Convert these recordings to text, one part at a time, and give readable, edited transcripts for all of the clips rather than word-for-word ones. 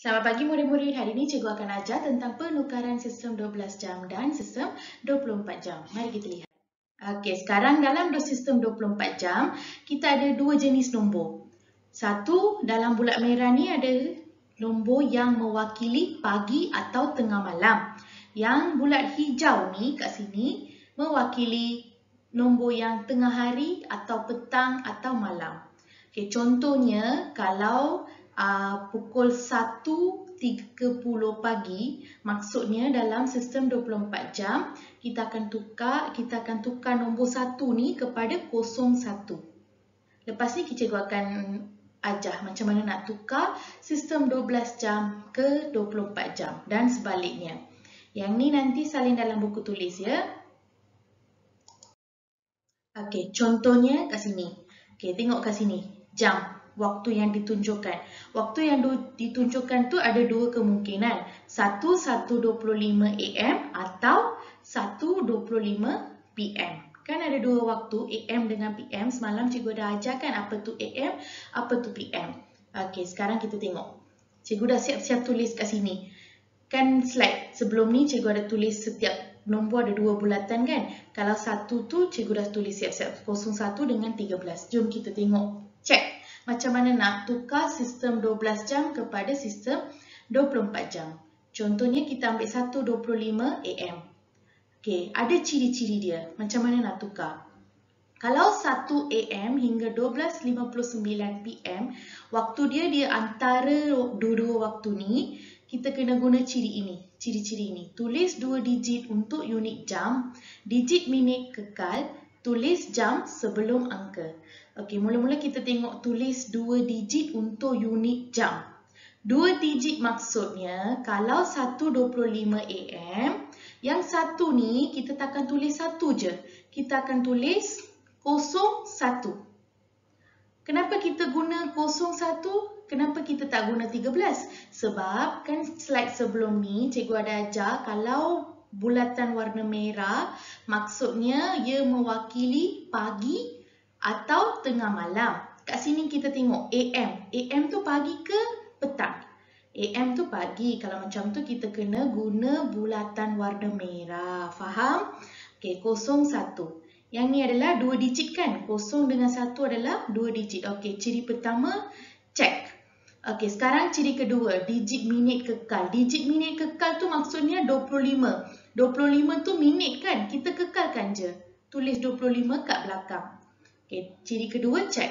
Selamat pagi murid-murid. Hari ini cikgu akan ajar tentang penukaran sistem 12 jam dan sistem 24 jam. Mari kita lihat. Okey, sekarang dalam sistem 24 jam, kita ada dua jenis nombor. Satu, dalam bulat merah ni ada nombor yang mewakili pagi atau tengah malam. Yang bulat hijau ni kat sini mewakili nombor yang tengah hari atau petang atau malam. Okey, contohnya kalau pukul 1.30 pagi, maksudnya dalam sistem 24 jam, kita akan tukar nombor 1 ni kepada 01. Lepas ni cikgu akan ajar macam mana nak tukar sistem 12 jam ke 24 jam dan sebaliknya. Yang ni nanti salin dalam buku tulis ya. Okey, contohnya kat sini. Okey, tengok kat sini. Jam. Waktu yang ditunjukkan. Waktu yang ditunjukkan tu ada dua kemungkinan. 1:25 AM atau 1:25 PM. Kan ada dua waktu, AM dengan PM. Semalam cikgu dah ajarkan apa tu AM, apa tu PM. Okey, sekarang kita tengok. Cikgu dah siap-siap tulis kat sini. Kan slide sebelum ni cikgu ada tulis setiap nombor ada dua bulatan kan. Kalau satu tu cikgu dah tulis siap-siap 01 dengan 13. Jom kita tengok. Check. Macam mana nak tukar sistem 12 jam kepada sistem 24 jam. Contohnya kita ambil 1:25 AM. Okey, ada ciri-ciri dia. Macam mana nak tukar? Kalau 1 AM hingga 12:59 PM, waktu dia antara dua-dua waktu ni, kita kena guna ciri ini. Ciri-ciri ini. Tulis 2 digit untuk unit jam, digit minit kekal, tulis jam sebelum angka. Okey, mula-mula kita tengok tulis 2 digit untuk unit jam. 2 digit maksudnya kalau 1:25 AM, yang satu ni kita takkan tulis satu je. Kita akan tulis 01. Kenapa kita guna 01? Kenapa kita tak guna 13? Sebab kan slide sebelum ni cikgu ada ajar kalau bulatan warna merah maksudnya ia mewakili pagi atau tengah malam. Kat sini kita tengok AM. AM tu pagi ke petang? AM tu pagi. Kalau macam tu kita kena guna bulatan warna merah. Faham? Okey, 01. Yang ni adalah 2 digit kan? 0 dengan 1 adalah 2 digit. Okey, ciri pertama check. Okey, sekarang ciri kedua, digit minit kekal. Digit minit kekal tu maksudnya 25. 25 tu minit kan? Kita kekalkan je. Tulis 25 kat belakang. Okey, ciri kedua check.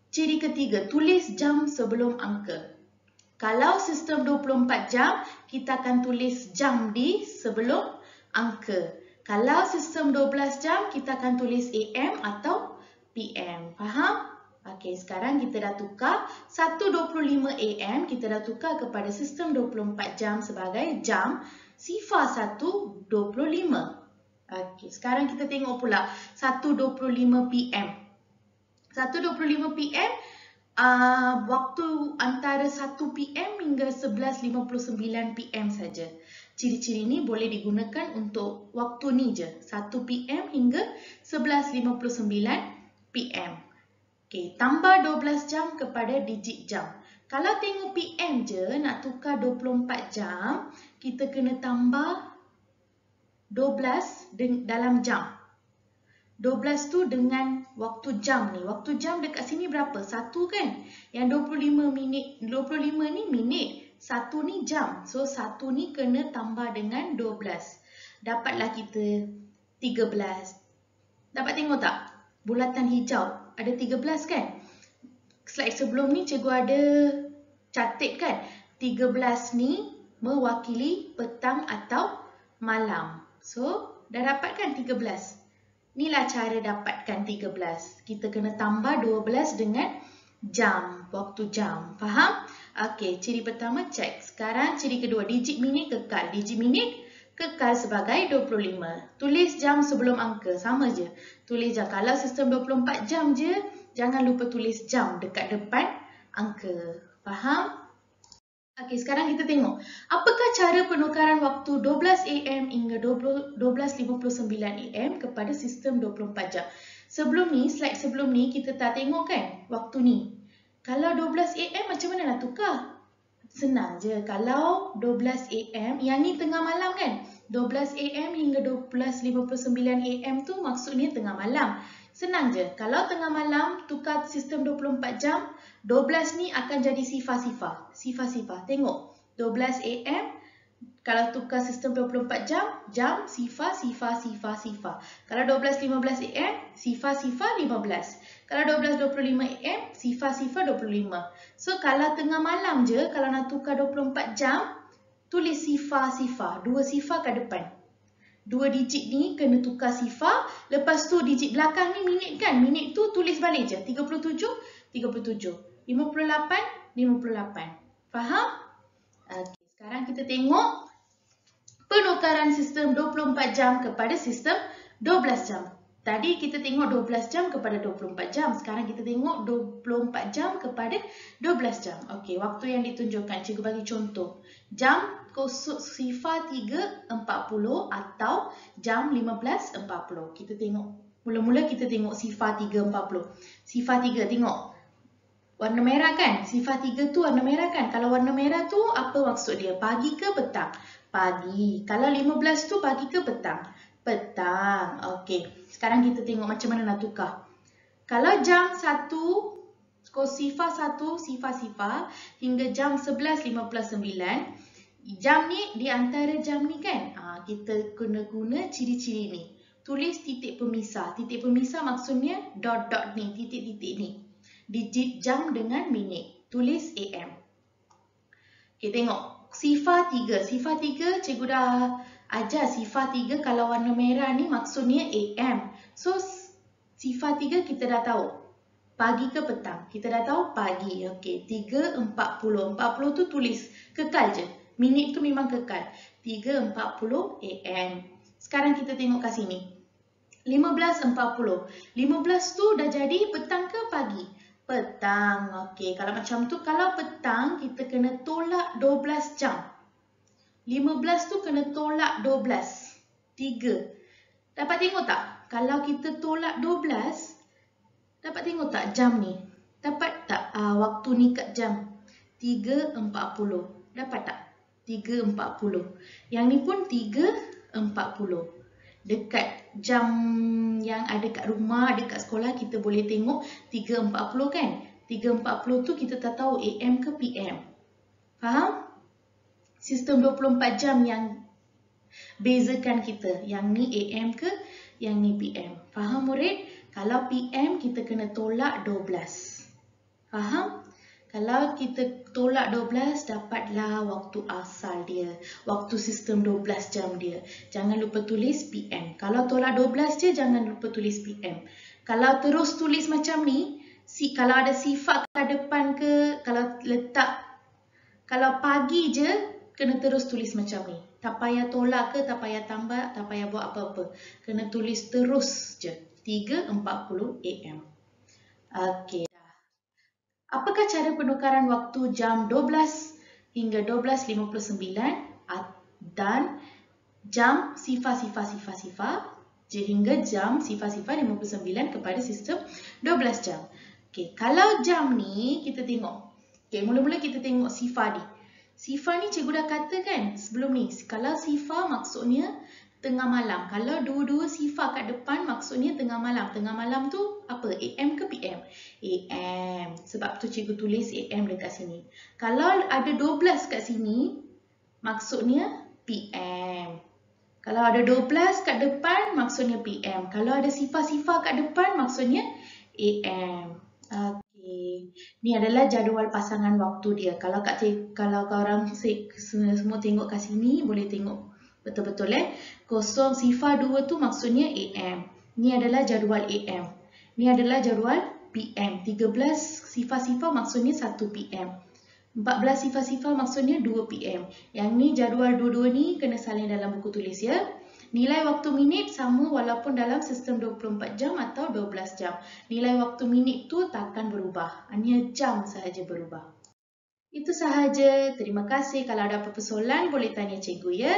Ciri ketiga, tulis jam sebelum angka. Kalau sistem 24 jam, kita akan tulis jam di sebelum angka. Kalau sistem 12 jam, kita akan tulis AM atau PM. Faham? Okey, sekarang kita dah tukar 1:25 AM, kita dah tukar kepada sistem 24 jam sebagai jam sifar 1:25. Okey, sekarang kita tengok pula 1:25 PM. 1:25 PM, waktu antara 1 PM hingga 11:59 PM saja. Ciri-ciri ni boleh digunakan untuk waktu ni je, 1 PM hingga 11:59 PM. Okey, tambah 12 jam kepada digit jam. Kalau tengok PM je, nak tukar 24 jam, kita kena tambah 12 dalam jam. 12 tu dengan waktu jam ni. Waktu jam dekat sini berapa? 1 kan? Yang 25 minit, 25 ni minit. 1 ni jam. So 1 ni kena tambah dengan 12. Dapatlah kita 13. Dapat tengok tak? Bulatan hijau. Ada 13 kan? Slide sebelum ni cikgu ada catat kan? 13 ni mewakili petang atau malam. So, dah dapat kan 13? Inilah cara dapatkan 13. Kita kena tambah 12 dengan jam. Waktu jam. Faham? Okey, ciri pertama check. Sekarang ciri kedua, digit minit kekal. Digit minit kekal sebagai 25. Tulis jam sebelum angka. Sama je. Tulis jam. Kalau sistem 24 jam je, jangan lupa tulis jam dekat depan angka. Faham? Okey, sekarang kita tengok. Apakah cara penukaran waktu 12 AM hingga 12:59 AM kepada sistem 24 jam? Sebelum ni, slide sebelum ni, kita tak tengok kan waktu ni. Kalau 12 AM macam mana nak tukar? Senang je. Kalau 12 AM, yang ni tengah malam kan? 12 AM hingga 12.59 AM tu maksudnya tengah malam. Senang je. Kalau tengah malam tukar sistem 24 jam, 12 ni akan jadi sifar-sifar. Sifar-sifar. Tengok. 12 AM kalau tukar sistem 24 jam, jam sifar, sifar, sifar, sifar. Kalau 12.15 AM, sifar, sifar 15. Kalau 12.25 AM, sifar, sifar 25. So, kalau tengah malam je, kalau nak tukar 24 jam, tulis sifar, sifar. 2 sifar kat depan. 2 digit ni kena tukar sifar. Lepas tu digit belakang ni minit kan? Minit tu tulis balik je. 37, 37. 58, 58. Faham? Okay. Sekarang kita tengok penukaran sistem 24 jam kepada sistem 12 jam. Tadi kita tengok 12 jam kepada 24 jam. Sekarang kita tengok 24 jam kepada 12 jam. Okey, waktu yang ditunjukkan. Cikgu bagi contoh. Jam 03.40 atau jam 15.40. Kita tengok. Mula-mula kita tengok sifar 3.40. Sifar 3, tengok. Warna merah kan? Sifar 3 tu warna merah kan? Kalau warna merah tu apa maksud dia? Pagi ke petang? Pagi. Kalau 15 tu pagi ke petang? Petang. Okey. Sekarang kita tengok macam mana nak tukar. Kalau jam 1, sifar 1, sifar hingga jam 11.59. Jam ni di antara jam ni kan? Kita guna ciri-ciri ni. Tulis titik pemisah. Titik pemisah maksudnya dot-dot ni, titik-titik ni. Digit jam dengan minit. Tulis AM. Okey, tengok. Sifar 3. Sifar 3, cikgu dah ajar sifar 3 kalau warna merah ni maksudnya AM. So, sifar 3 kita dah tahu. Pagi ke petang? Kita dah tahu pagi. Okey, 3.40. 40 tu tulis. Kekal je. Minit tu memang kekal. 3.40 AM. Sekarang kita tengok kat sini. 15.40. 15 tu dah jadi petang ke pagi? Petang. Okey, kalau macam tu, kalau petang kita kena tolak 12 jam. 15 tu kena tolak 12. 3. Dapat tengok tak? Kalau kita tolak 12, dapat tengok tak jam ni? Dapat tak waktu ni kat jam? 3.40. Dapat tak? 3.40. Yang ni pun 3.40. Dekat jam yang ada kat rumah, dekat sekolah kita boleh tengok 3.40 kan? 3.40 tu kita tak tahu AM ke PM. Faham? Sistem 24 jam yang bezakan kita. Yang ni AM ke, yang ni PM. Faham murid? Kalau PM kita kena tolak 12. Faham? Kalau kita tolak 12, dapatlah waktu asal dia. Waktu sistem 12 jam dia. Jangan lupa tulis PM. Kalau tolak 12 je, jangan lupa tulis PM. Kalau terus tulis macam ni, kalau ada sifar kat depan ke, kalau pagi je, kena terus tulis macam ni. Tak payah tolak ke, tak payah tambah, tak payah buat apa-apa. Kena tulis terus je. 3.40 AM. Okey. Apakah cara penukaran waktu jam 12 hingga 12.59 dan jam sifar hingga jam sifar 59 kepada sistem 12 jam? Okey, kalau jam ni kita tengok. Okey, mula-mula kita tengok sifar ni. Sifar ni cikgu dah kata kan sebelum ni. Kalau sifar maksudnya tengah malam. Kalau dua-dua sifar kat depan maksudnya tengah malam. Tengah malam tu apa? AM ke PM? AM. Sebab tu cikgu tulis AM dekat sini. Kalau ada 12 kat sini, maksudnya PM. Kalau ada 12 kat depan, maksudnya PM. Kalau ada sifar-sifar kat depan, maksudnya AM. Okey. Ni adalah jadual pasangan waktu dia. Kalau korang semua tengok kat sini, boleh tengok betul-betul sifar 2 tu maksudnya AM. Ni adalah jadual AM. Ni adalah jadual PM. 13 sifar-sifar maksudnya 1 PM. 14 sifar-sifar maksudnya 2 PM. Yang ni jadual dua-dua ni kena salin dalam buku tulis ya. Nilai waktu minit sama walaupun dalam sistem 24 jam atau 12 jam. Nilai waktu minit tu takkan berubah. Hanya jam sahaja berubah. Itu sahaja. Terima kasih. Kalau ada apa-apa soalan boleh tanya cikgu ya.